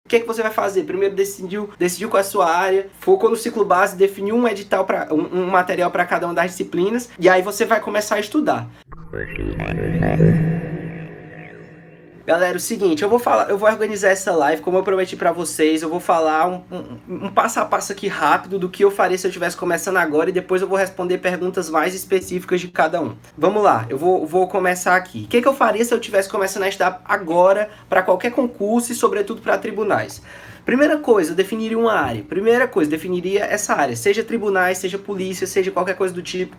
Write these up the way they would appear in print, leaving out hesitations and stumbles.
O que é que você vai fazer? Primeiro decidiu qual é a sua área, focou no ciclo base, definiu um edital, um material para cada uma das disciplinas, e aí você vai começar a estudar. Galera, o seguinte, eu vou organizar essa live, como eu prometi pra vocês, eu vou falar um passo a passo aqui rápido do que eu faria se eu estivesse começando agora e depois eu vou responder perguntas mais específicas de cada um. Vamos lá, eu vou começar aqui. O que eu faria se eu estivesse começando a estudar agora para qualquer concurso e sobretudo para tribunais? Primeira coisa, eu definiria uma área. Primeira coisa, definiria essa área, seja tribunais, seja polícia, seja qualquer coisa do tipo.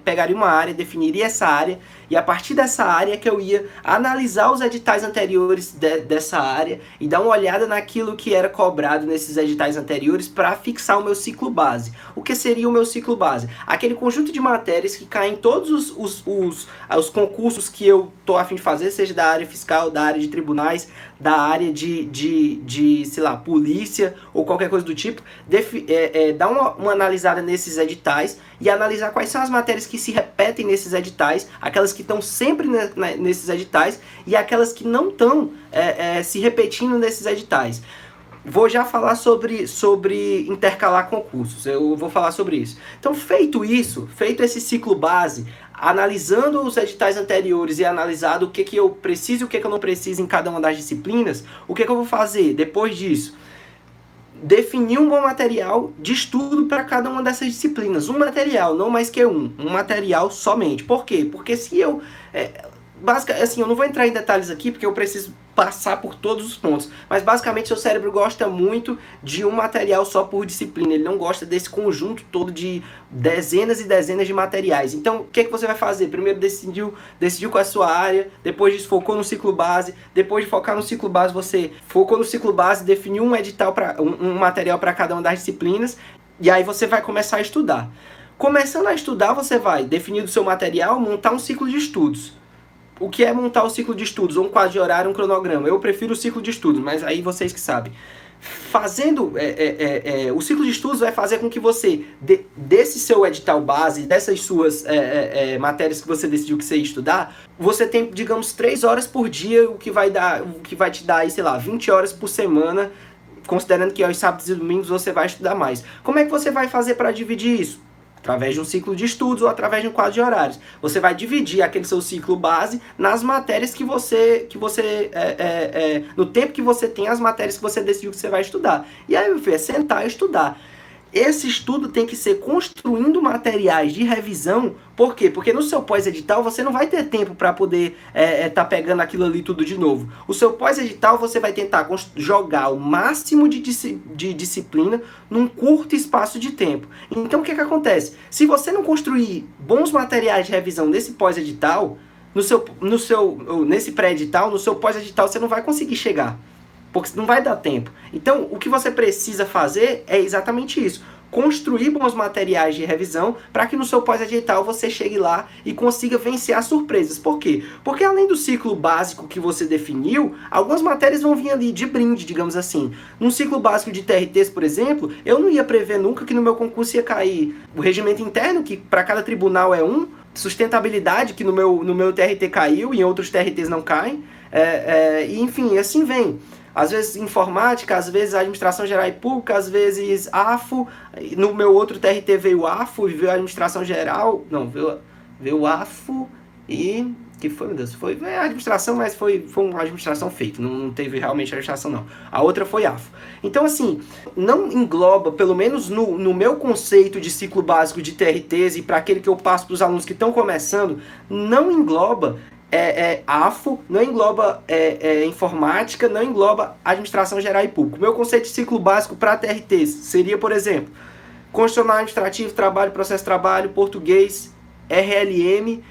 Pegaria uma área, definiria essa área, e a partir dessa área que eu ia analisar os editais anteriores dessa área e dar uma olhada naquilo que era cobrado nesses editais anteriores para fixar o meu ciclo base. O que seria o meu ciclo base? Aquele conjunto de matérias que caem em todos os concursos que eu estou a fim de fazer, seja da área fiscal, da área de tribunais, da área de sei lá, polícia ou qualquer coisa do tipo, dar uma analisada nesses editais e analisar quais são as matérias que se repetem nesses editais, aquelas que estão sempre nesses editais e aquelas que não estão se repetindo nesses editais. Vou já falar sobre intercalar concursos, eu vou falar sobre isso. Então, feito esse ciclo base, analisando os editais anteriores e analisado o que eu preciso e o que eu não preciso em cada uma das disciplinas, o que eu vou fazer depois disso? Definir um bom material de estudo para cada uma dessas disciplinas. Um material, não mais que um material somente. Por quê? Porque se eu... basicamente, assim, eu não vou entrar em detalhes aqui porque eu preciso passar por todos os pontos, mas basicamente seu cérebro gosta muito de um material só por disciplina, ele não gosta desse conjunto todo de dezenas e dezenas de materiais. Então, o que você vai fazer? Primeiro decidiu qual é a sua área, depois disso focou no ciclo base, depois de focar no ciclo base, você focou no ciclo base, definiu um edital, um material para cada uma das disciplinas, e aí você vai começar a estudar. Começando a estudar, você vai definir o seu material, montar um ciclo de estudos. O que é montar o ciclo de estudos? Um quadro de horário, um cronograma. Eu prefiro o ciclo de estudos, mas aí vocês que sabem. Fazendo o ciclo de estudos vai fazer com que você, desse seu edital base, dessas suas matérias que você decidiu que você ia estudar, você tem, digamos, 3 horas por dia, o que vai te dar aí, sei lá, 20 horas por semana, considerando que aos sábados e domingos você vai estudar mais. Como é que você vai fazer para dividir isso? Através de um ciclo de estudos ou através de um quadro de horários. Você vai dividir aquele seu ciclo base nas matérias no tempo que você tem, as matérias que você decidiu que você vai estudar. E aí, meu filho, é sentar e estudar. Esse estudo tem que ser construindo materiais de revisão. Por quê? Porque no seu pós-edital você não vai ter tempo para poder tá pegando aquilo ali tudo de novo. O seu pós-edital você vai tentar jogar o máximo de disciplina num curto espaço de tempo. Então o que acontece? Se você não construir bons materiais de revisão nesse pós-edital, nesse pré-edital, no seu pós-edital você não vai conseguir chegar. Porque não vai dar tempo. Então, o que você precisa fazer é exatamente isso. Construir bons materiais de revisão para que no seu pós-edital você chegue lá e consiga vencer as surpresas. Por quê? Porque além do ciclo básico que você definiu, algumas matérias vão vir ali de brinde, digamos assim. Num ciclo básico de TRTs, por exemplo, eu não ia prever nunca que no meu concurso ia cair o regimento interno, que para cada tribunal é um, sustentabilidade, que no meu TRT caiu e em outros TRTs não caem, e enfim, assim vem. Às vezes informática, às vezes administração geral e pública, às vezes AFO. No meu outro TRT veio AFO e veio administração geral. Não, veio AFO e... que foi, meu Deus? Foi a administração, mas foi uma administração feita. Não teve realmente administração, não. A outra foi AFO. Então, assim, não engloba, pelo menos no meu conceito de ciclo básico de TRTs e para aquele que eu passo para os alunos que estão começando, não engloba... AFO, não engloba informática, não engloba administração geral e público. Meu conceito de ciclo básico para TRTs seria, por exemplo, constitucional administrativo, trabalho, processo de trabalho, português, RLM,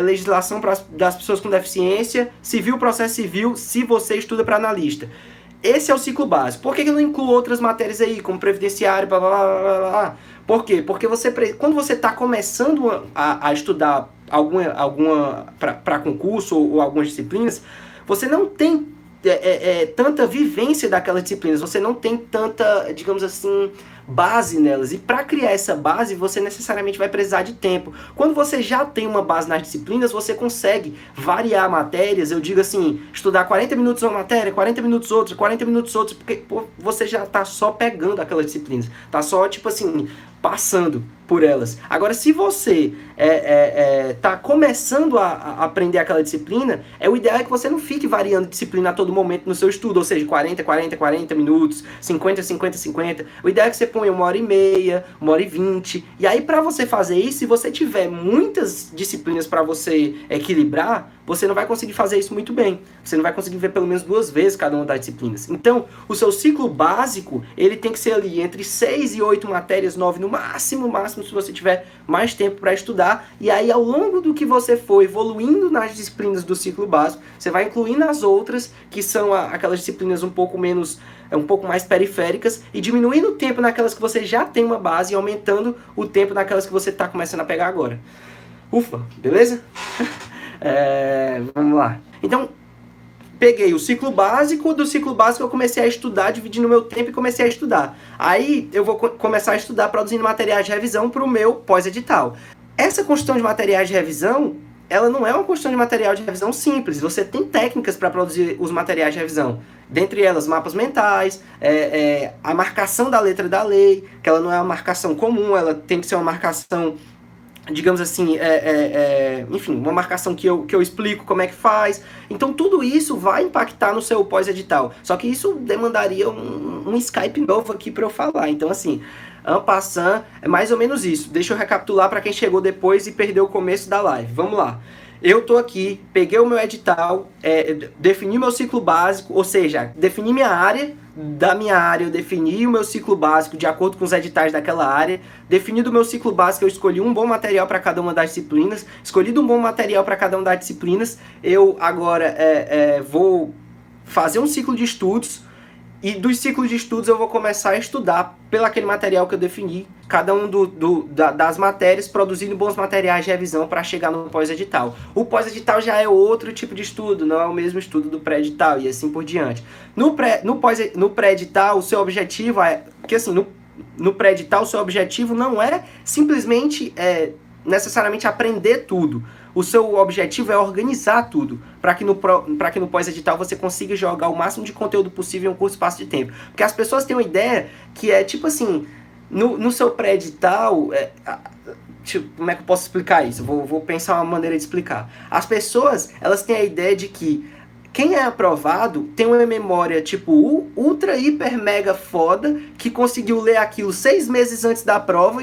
legislação das pessoas com deficiência, civil, processo civil, se você estuda para analista. Esse é o ciclo básico. Por que eu não incluo outras matérias aí, como previdenciário, blá, blá, blá, blá, blá? Por quê? Porque quando você está começando a estudar para concurso ou algumas disciplinas, você não tem tanta vivência daquelas disciplinas, você não tem tanta, digamos assim, base nelas. E para criar essa base, você necessariamente vai precisar de tempo. Quando você já tem uma base nas disciplinas, você consegue variar matérias. Eu digo assim, estudar 40 minutos uma matéria, 40 minutos outra, 40 minutos outra, porque pô, você já tá só pegando aquelas disciplinas. Tá só, tipo assim, passando por elas. Agora, se você tá começando a aprender aquela disciplina, o ideal é que você não fique variando disciplina a todo momento no seu estudo, ou seja, 40 minutos, 50. O ideal é que você ponha 1h30, 1h20, e aí para você fazer isso, se você tiver muitas disciplinas para você equilibrar, você não vai conseguir fazer isso muito bem. Você não vai conseguir ver pelo menos 2 vezes cada uma das disciplinas. Então, o seu ciclo básico, ele tem que ser ali entre 6 e 8 matérias, 9 no máximo, se você tiver mais tempo para estudar. E aí, ao longo do que você for evoluindo nas disciplinas do ciclo básico, você vai incluindo as outras, que são aquelas disciplinas um pouco mais periféricas, e diminuindo o tempo naquelas que você já tem uma base e aumentando o tempo naquelas que você está começando a pegar agora. Ufa, beleza? Vamos lá. Então, peguei o ciclo básico, do ciclo básico eu comecei a estudar, dividindo meu tempo e comecei a estudar. Aí eu vou começar a estudar produzindo materiais de revisão para o meu pós-edital. Essa construção de materiais de revisão, ela não é uma construção de material de revisão simples. Você tem técnicas para produzir os materiais de revisão. Dentre elas, mapas mentais, a marcação da letra da lei, que ela não é uma marcação comum, ela tem que ser uma marcação, digamos assim, enfim, uma marcação que eu explico como é que faz. Então tudo isso vai impactar no seu pós-edital. Só que isso demandaria um Skype novo aqui para eu falar. Então assim, en passant, é mais ou menos isso. Deixa eu recapitular para quem chegou depois e perdeu o começo da live. Vamos lá. Eu tô aqui, peguei o meu edital, defini meu ciclo básico, ou seja, defini minha área, da minha área eu defini o meu ciclo básico de acordo com os editais daquela área. Definido o meu ciclo básico, eu escolhi um bom material para cada uma das disciplinas. Escolhido um bom material para cada uma das disciplinas, eu agora vou fazer um ciclo de estudos. E dos ciclos de estudos eu vou começar a estudar pelo aquele material que eu defini, cada um das matérias, produzindo bons materiais de revisão para chegar no pós-edital. O pós-edital já é outro tipo de estudo, não é o mesmo estudo do pré-edital e assim por diante. No pré-edital, o seu objetivo porque assim, no pré-edital, o seu objetivo não é simplesmente necessariamente aprender tudo. O seu objetivo é organizar tudo, para que no pós-edital você consiga jogar o máximo de conteúdo possível em um curto espaço de tempo. Porque as pessoas têm uma ideia que é tipo assim, no seu pré-edital, como é que eu posso explicar isso? Vou pensar uma maneira de explicar. As pessoas, elas têm a ideia de que quem é aprovado tem uma memória tipo ultra, hiper, mega foda, que conseguiu ler aquilo 6 meses antes da prova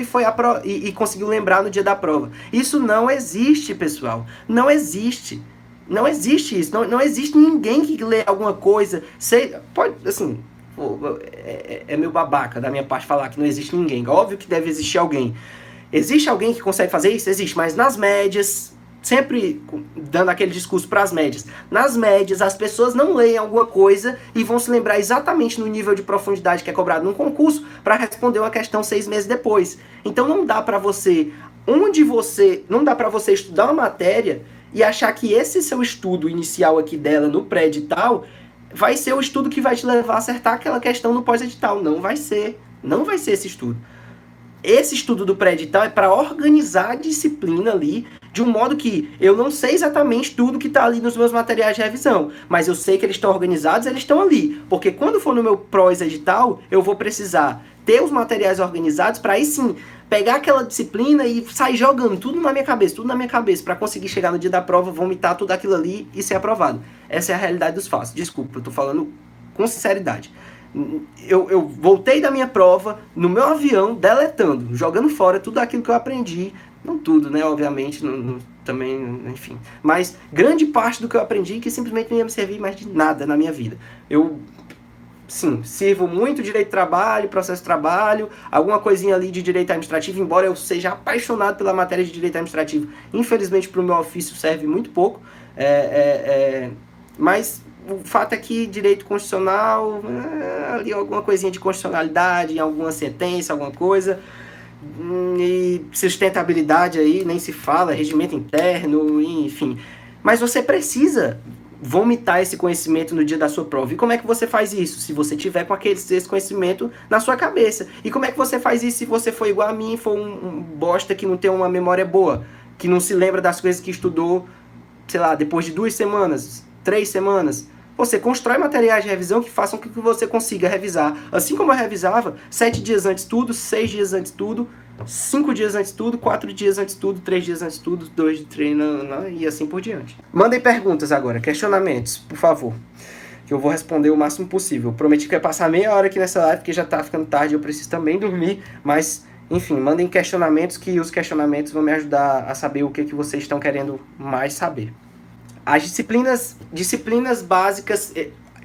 e conseguiu lembrar no dia da prova. Isso não existe, pessoal. Não existe. Não existe isso. Não existe ninguém que lê alguma coisa. Pode, assim, é meio babaca da minha parte falar que não existe ninguém. Óbvio que deve existir alguém. Existe alguém que consegue fazer isso? Existe, mas nas médias, sempre dando aquele discurso para as médias. Nas médias, as pessoas não leem alguma coisa e vão se lembrar exatamente no nível de profundidade que é cobrado num concurso para responder uma questão 6 meses depois. Então não dá para você estudar uma matéria e achar que esse seu estudo inicial aqui dela no pré-edital vai ser o estudo que vai te levar a acertar aquela questão no pós-edital. Não vai ser. Não vai ser esse estudo. Esse estudo do pré-edital é para organizar a disciplina ali de um modo que eu não sei exatamente tudo que está ali nos meus materiais de revisão, mas eu sei que eles estão organizados, eles estão ali, porque quando for no meu pós-edital, eu vou precisar ter os materiais organizados para aí sim pegar aquela disciplina e sair jogando tudo na minha cabeça, para conseguir chegar no dia da prova, vomitar tudo aquilo ali e ser aprovado. Essa é a realidade dos fatos. Desculpa, eu tô falando com sinceridade. Eu voltei da minha prova no meu avião, deletando, jogando fora tudo aquilo que eu aprendi. Não tudo, né? Obviamente, também, enfim. Mas grande parte do que eu aprendi que simplesmente não ia me servir mais de nada na minha vida. Eu, sim, sirvo muito direito de trabalho, processo de trabalho, alguma coisinha ali de direito administrativo, embora eu seja apaixonado pela matéria de direito administrativo. Infelizmente, para o meu ofício serve muito pouco. Mas o fato é que direito constitucional, ali alguma coisinha de constitucionalidade, alguma sentença, alguma coisa, e sustentabilidade aí, nem se fala, regimento interno, enfim. Mas você precisa vomitar esse conhecimento no dia da sua prova. E como é que você faz isso? Se você tiver com esse conhecimento na sua cabeça. E como é que você faz isso se você for igual a mim, for um bosta que não tem uma memória boa, que não se lembra das coisas que estudou, sei lá, depois de 2 semanas, 3 semanas? Você constrói materiais de revisão que façam com que você consiga revisar. Assim como eu revisava, 7 dias antes tudo, 6 dias antes tudo, 5 dias antes tudo, 4 dias antes tudo, 3 dias antes tudo, 2 de treino, e assim por diante. Mandem perguntas agora, questionamentos, por favor, que eu vou responder o máximo possível. Prometi que ia passar meia hora aqui nessa live, porque já tá ficando tarde, eu preciso também dormir, mas, enfim, mandem questionamentos, que os questionamentos vão me ajudar a saber o que vocês estão querendo mais saber. As disciplinas básicas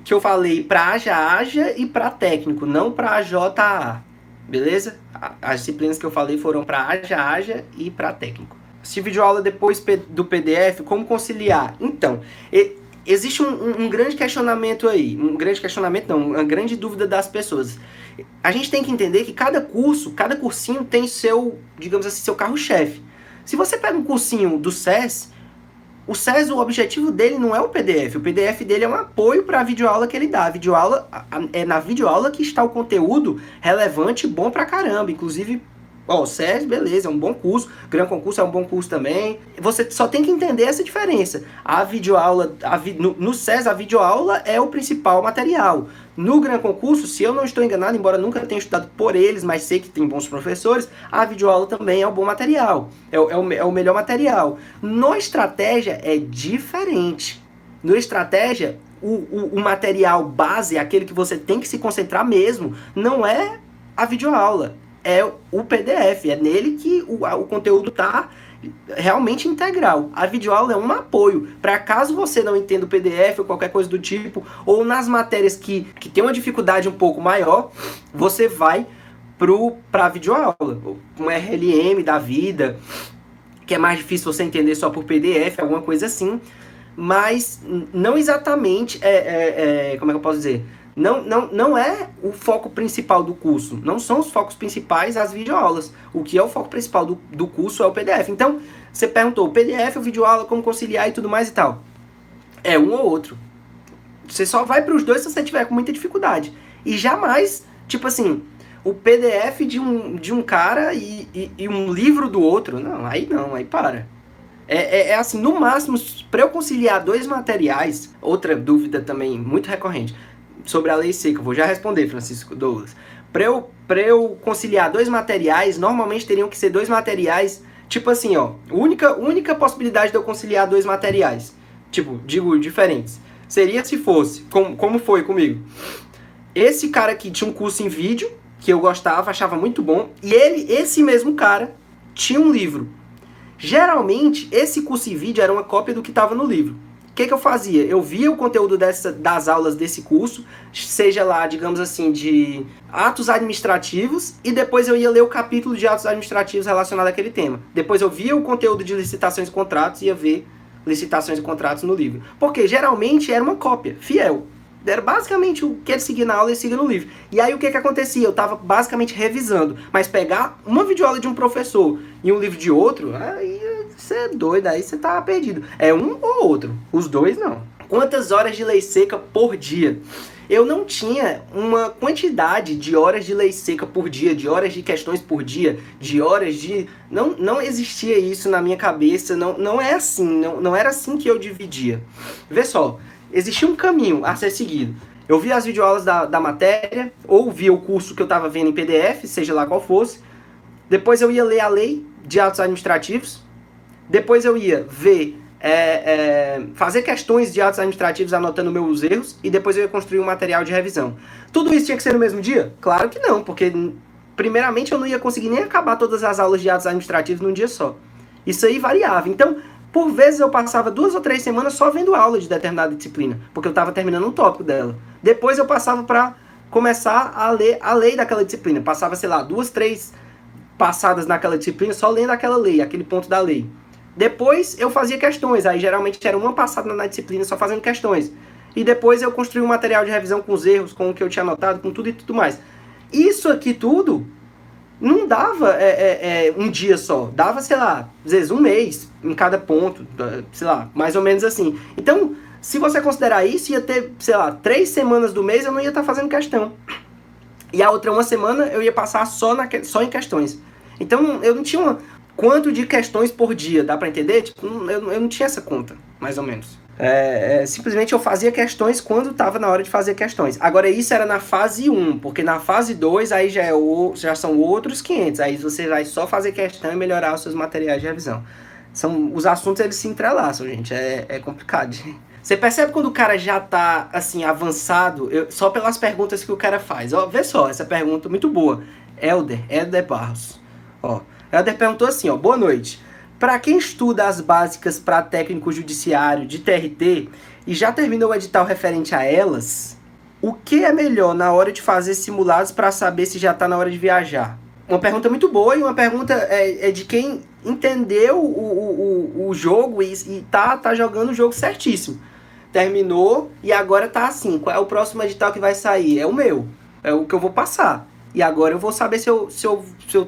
que eu falei para AJA e para técnico, não para JA, beleza? As disciplinas que eu falei foram para AJA e para técnico. Se videoaula depois do PDF, como conciliar? Então, existe um grande questionamento aí, uma grande dúvida das pessoas. A gente tem que entender que cada cursinho tem seu, digamos assim, seu carro-chefe. Se você pega um cursinho do SES, o objetivo dele não é o PDF dele é um apoio para a videoaula que ele dá. É na videoaula que está o conteúdo relevante e bom pra caramba. Inclusive, o SES, beleza, é um bom curso, Gran Concurso é um bom curso também. Você só tem que entender essa diferença. A videoaula, no SES, a videoaula é o principal material. No Gran Concurso, se eu não estou enganado, embora nunca tenha estudado por eles, mas sei que tem bons professores, a videoaula também é um bom material, é o melhor material. No Estratégia é diferente. No Estratégia, o material base, aquele que você tem que se concentrar mesmo, não é a videoaula, é o PDF, é nele que o conteúdo está realmente integral. A videoaula é um apoio, para caso você não entenda o PDF ou qualquer coisa do tipo, ou nas matérias que tem uma dificuldade um pouco maior, você vai para a videoaula, um RLM da vida, que é mais difícil você entender só por PDF, alguma coisa assim, mas não exatamente, como é que eu posso dizer? Não é o foco principal do curso. Não são os focos principais as videoaulas. O que é o foco principal do curso é o PDF. Então, você perguntou, o PDF, o videoaula, como conciliar e tudo mais e tal. É um ou outro. Você só vai para os dois se você tiver com muita dificuldade. E jamais, tipo assim, o PDF de um cara e um livro do outro. Não, aí para. É assim, no máximo, para eu conciliar 2 materiais, outra dúvida também muito recorrente, sobre a lei seca, vou já responder, Francisco Douglas. Para eu conciliar 2 materiais, normalmente teriam que ser 2 materiais, tipo assim, ó, única possibilidade de eu conciliar 2 materiais, tipo, digo, diferentes, seria se fosse, como foi comigo, esse cara aqui tinha um curso em vídeo, que eu gostava, achava muito bom, e esse mesmo cara, tinha um livro. Geralmente, esse curso em vídeo era uma cópia do que estava no livro. O que eu fazia? Eu via o conteúdo das aulas desse curso, seja lá, digamos assim, de atos administrativos, e depois eu ia ler o capítulo de atos administrativos relacionado àquele tema. Depois eu via o conteúdo de licitações e contratos e ia ver licitações e contratos no livro. Porque geralmente era uma cópia, fiel. Era basicamente o que ele seguia na aula e seguia no livro. E aí o que acontecia? Eu estava basicamente revisando. Mas pegar uma videoaula de um professor e um livro de outro, aí você é doido, aí você tá perdido. É um ou outro, os dois não. Quantas horas de lei seca por dia? Eu não tinha uma quantidade de horas de lei seca por dia, de horas de questões por dia, de horas de... Não existia isso na minha cabeça, não é assim, não era assim que eu dividia. Vê só, existia um caminho a ser seguido. Eu via as videoaulas da matéria, ou via o curso que eu estava vendo em PDF, seja lá qual fosse. Depois eu ia ler a lei de atos administrativos. Depois eu ia ver, fazer questões de atos administrativos anotando meus erros. E depois eu ia construir um material de revisão. Tudo isso tinha que ser no mesmo dia? Claro que não, porque primeiramente eu não ia conseguir nem acabar todas as aulas de atos administrativos num dia só. Isso aí variava. Então, por vezes eu passava 2 ou 3 semanas só vendo aula de determinada disciplina, porque eu estava terminando um tópico dela. Depois eu passava para começar a ler a lei daquela disciplina. Passava, sei lá, 2, 3 passadas naquela disciplina só lendo aquela lei, aquele ponto da lei. Depois eu fazia questões, aí geralmente era uma passada na disciplina só fazendo questões. E depois eu construí um material de revisão com os erros, com o que eu tinha anotado, com tudo e tudo mais. Isso aqui tudo não dava um dia só, dava, sei lá, às vezes um mês em cada ponto, sei lá, mais ou menos assim. Então, Se você considerar isso, ia ter, sei lá, 3 semanas do mês eu não ia estar fazendo questão. E a outra 1 semana eu ia passar só em questões. Então eu não tinha quanto de questões por dia, dá pra entender? Tipo, eu não tinha essa conta, mais ou menos. Simplesmente eu fazia questões quando estava na hora de fazer questões. Agora isso era na fase 1, porque na fase 2 aí já são outros 500. Aí você vai só fazer questão e melhorar os seus materiais de revisão. Os assuntos eles se entrelaçam, gente. É complicado. Você percebe quando o cara já tá, assim, avançado, só pelas perguntas que o cara faz. Ó, vê só, essa pergunta muito boa. Helder Barros. Ó, Helder perguntou assim, ó, boa noite. Para quem estuda as básicas para técnico judiciário de TRT e já terminou o edital referente a elas, o que é melhor na hora de fazer simulados para saber se já está na hora de viajar? Uma pergunta muito boa e uma pergunta de quem entendeu o jogo e tá jogando o jogo certíssimo. Terminou e agora tá assim, qual é o próximo edital que vai sair? É o meu, é o que eu vou passar. E agora eu vou saber se eu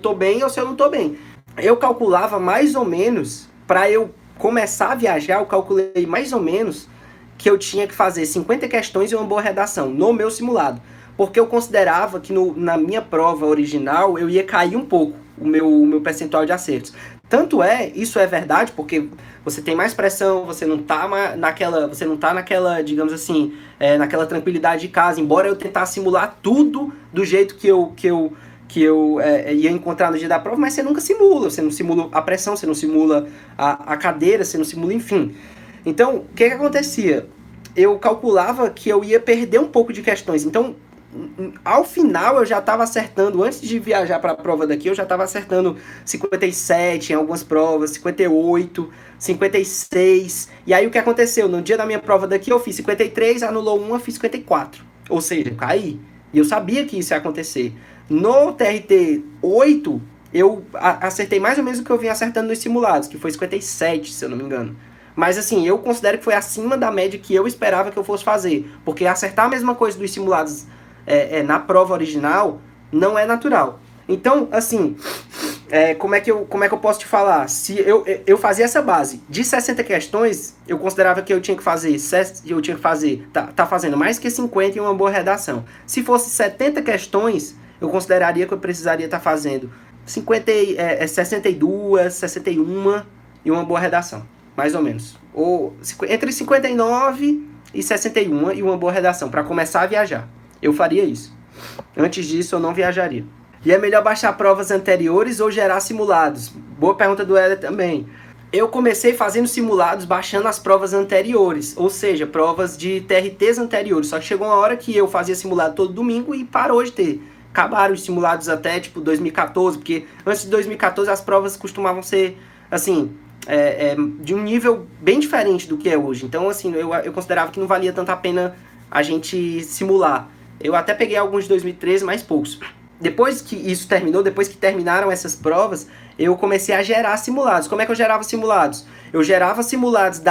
tô bem ou se eu não tô bem. Eu calculava mais ou menos, para eu começar a viajar, eu calculei mais ou menos que eu tinha que fazer 50 questões e uma boa redação no meu simulado. Porque eu considerava que na minha prova original eu ia cair um pouco o meu percentual de acertos. Tanto isso é verdade, porque você tem mais pressão, você não tá naquela, digamos assim, naquela tranquilidade de casa. Embora eu tentasse simular tudo do jeito que eu ia encontrar no dia da prova, mas você nunca simula. Você não simula a pressão, você não simula a cadeira, você não simula, enfim. Então, o que acontecia? Eu calculava que eu ia perder um pouco de questões. Então, ao final eu já estava acertando, antes de viajar para a prova daqui, eu já estava acertando 57 em algumas provas, 58, 56. E aí o que aconteceu? No dia da minha prova daqui eu fiz 53, anulou uma, fiz 54. Ou seja, eu caí. E eu sabia que isso ia acontecer. No TRT 8, eu acertei mais ou menos o que eu vinha acertando nos simulados, que foi 57, se eu não me engano. Mas assim, eu considero que foi acima da média que eu esperava que eu fosse fazer. Porque acertar a mesma coisa dos simulados na prova original não é natural. Então, assim, como é que eu posso te falar? Se eu fazia essa base de 60 questões, eu considerava que eu tinha que fazer, tá fazendo mais que 50 em uma boa redação. Se fosse 70 questões, eu consideraria que eu precisaria estar fazendo 62, 61 e uma boa redação, mais ou menos. Ou entre 59 e 61 e uma boa redação, para começar a viajar. Eu faria isso. Antes disso, eu não viajaria. E é melhor baixar provas anteriores ou gerar simulados? Boa pergunta do Eder também. Eu comecei fazendo simulados baixando as provas anteriores, ou seja, provas de TRTs anteriores. Só que chegou uma hora que eu fazia simulado todo domingo e parou de ter. Acabaram os simulados até tipo 2014, porque antes de 2014 as provas costumavam ser, assim, de um nível bem diferente do que é hoje. Então, assim, eu considerava que não valia tanto a pena a gente simular. Eu até peguei alguns de 2013, mas poucos. Depois que isso terminou, depois que terminaram essas provas, eu comecei a gerar simulados. Como é que eu gerava simulados? Eu gerava simulados,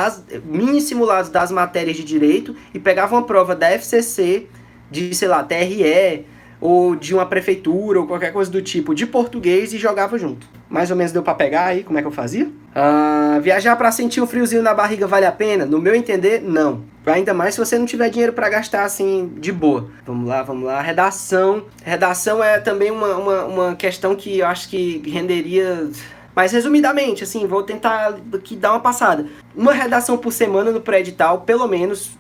mini simulados das matérias de direito e pegava uma prova da FCC, de, sei lá, TRE, ou de uma prefeitura, ou qualquer coisa do tipo, de português e jogava junto. Mais ou menos deu pra pegar aí como é que eu fazia? Viajar pra sentir um friozinho na barriga vale a pena? No meu entender, não. Ainda mais se você não tiver dinheiro pra gastar assim, de boa. Vamos lá. Redação é também uma questão que eu acho que renderia... Mas resumidamente, assim, vou tentar aqui dar uma passada. Uma redação por semana no pré-edital, pelo menos...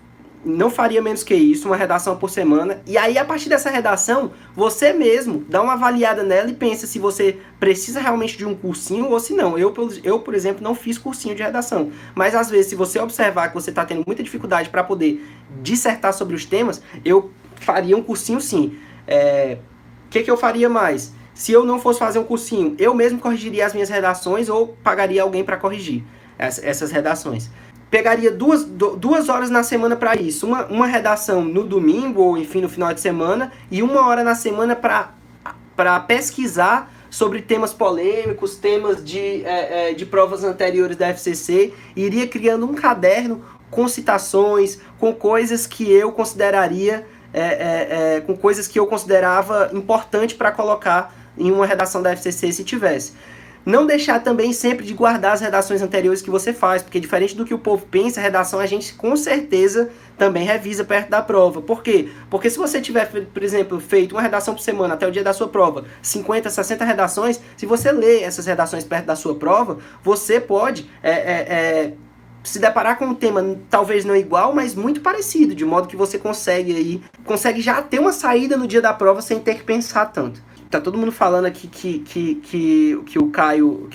Não faria menos que isso, uma redação por semana. E aí, a partir dessa redação, você mesmo dá uma avaliada nela e pensa se você precisa realmente de um cursinho ou se não. Eu, por exemplo, não fiz cursinho de redação. Mas, às vezes, se você observar que você está tendo muita dificuldade para poder dissertar sobre os temas, eu faria um cursinho sim. O que eu faria mais? Se eu não fosse fazer um cursinho, eu mesmo corrigiria as minhas redações ou pagaria alguém para corrigir essas redações. Pegaria duas horas na semana para isso. Uma redação no domingo, ou enfim, no final de semana, e 1 hora na semana para pesquisar sobre temas polêmicos, temas de provas anteriores da FCC. Iria criando um caderno com citações, com coisas que eu consideraria, com coisas que eu considerava importante para colocar em uma redação da FCC se tivesse. Não deixar também sempre de guardar as redações anteriores que você faz, porque diferente do que o povo pensa, a redação a gente com certeza também revisa perto da prova. Por quê? Porque se você tiver, por exemplo, feito uma redação por semana até o dia da sua prova, 50, 60 redações, se você ler essas redações perto da sua prova, você pode se deparar com um tema talvez não igual, mas muito parecido, de modo que você consegue já ter uma saída no dia da prova sem ter que pensar tanto. Tá todo mundo falando aqui que o Caio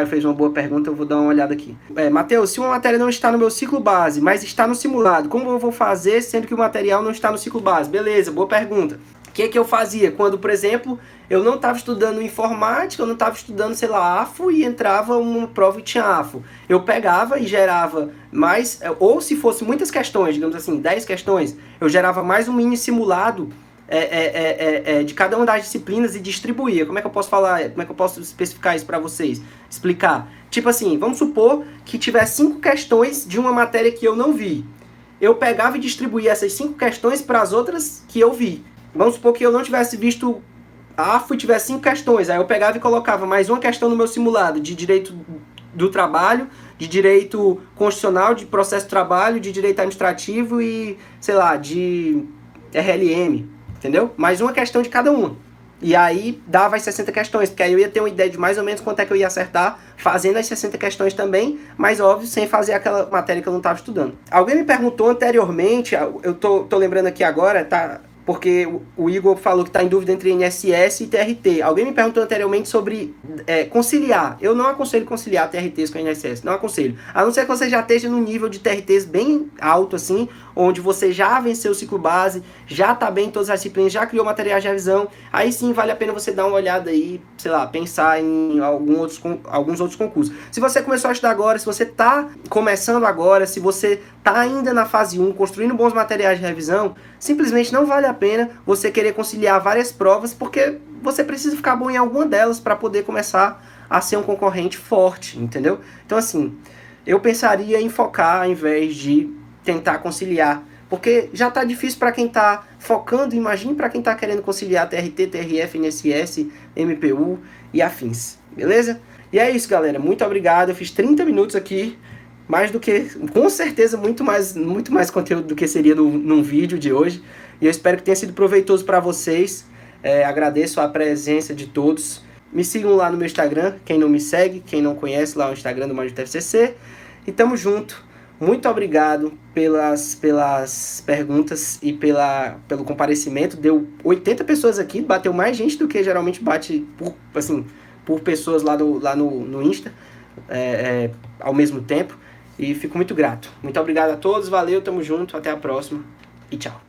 fez uma boa pergunta, eu vou dar uma olhada aqui. Matheus, se uma matéria não está no meu ciclo base, mas está no simulado, como eu vou fazer sendo que o material não está no ciclo base? Beleza, boa pergunta. O que eu fazia quando, por exemplo, eu não estava estudando informática, eu não estava estudando, sei lá, AFO e entrava uma prova e tinha AFO? Eu pegava e gerava mais, ou se fosse muitas questões, digamos assim, 10 questões, eu gerava mais um mini simulado de cada uma das disciplinas e distribuía. Como é que eu posso falar? Como é que eu posso especificar isso para vocês? Explicar. Tipo assim, vamos supor que tiver 5 questões de uma matéria que eu não vi. Eu pegava e distribuía essas 5 questões para as outras que eu vi. Vamos supor que eu não tivesse visto AFO e tivesse 5 questões. Aí eu pegava e colocava mais uma questão no meu simulado de direito do trabalho, de direito constitucional, de processo de trabalho, de direito administrativo e, sei lá, de RLM. Entendeu? Mais uma questão de cada uma. E aí dava as 60 questões, porque aí eu ia ter uma ideia de mais ou menos quanto é que eu ia acertar fazendo as 60 questões também, mas óbvio, sem fazer aquela matéria que eu não estava estudando. Alguém me perguntou anteriormente, eu tô lembrando aqui agora, tá? Porque o Igor falou que está em dúvida entre INSS e TRT. Alguém me perguntou anteriormente sobre conciliar. Eu não aconselho conciliar TRTs com INSS, não aconselho. A não ser que você já esteja no nível de TRTs bem alto, assim, onde você já venceu o ciclo base, já está bem em todas as disciplinas, já criou materiais de revisão. Aí sim vale a pena você dar uma olhada aí, sei lá, pensar em alguns outros concursos. Se você começou a estudar agora, se você está começando agora, se você está ainda na fase 1, construindo bons materiais de revisão, simplesmente não vale a pena você querer conciliar várias provas, porque você precisa ficar bom em alguma delas para poder começar a ser um concorrente forte, entendeu? Então assim, eu pensaria em focar ao invés de tentar conciliar, porque já está difícil para quem está focando, imagine para quem está querendo conciliar TRT, TRF, INSS, MPU e afins, beleza? E é isso, galera, muito obrigado, eu fiz 30 minutos aqui, mais do que, com certeza, muito mais conteúdo do que seria num vídeo de hoje. E eu espero que tenha sido proveitoso para vocês. Agradeço a presença de todos. Me sigam lá no meu Instagram, quem não me segue, quem não conhece lá o Instagram do Maju TFCC. E tamo junto. Muito obrigado pelas perguntas e pelo comparecimento. Deu 80 pessoas aqui, bateu mais gente do que geralmente bate por pessoas lá no Insta ao mesmo tempo. E fico muito grato. Muito obrigado a todos, valeu, tamo junto, até a próxima e tchau.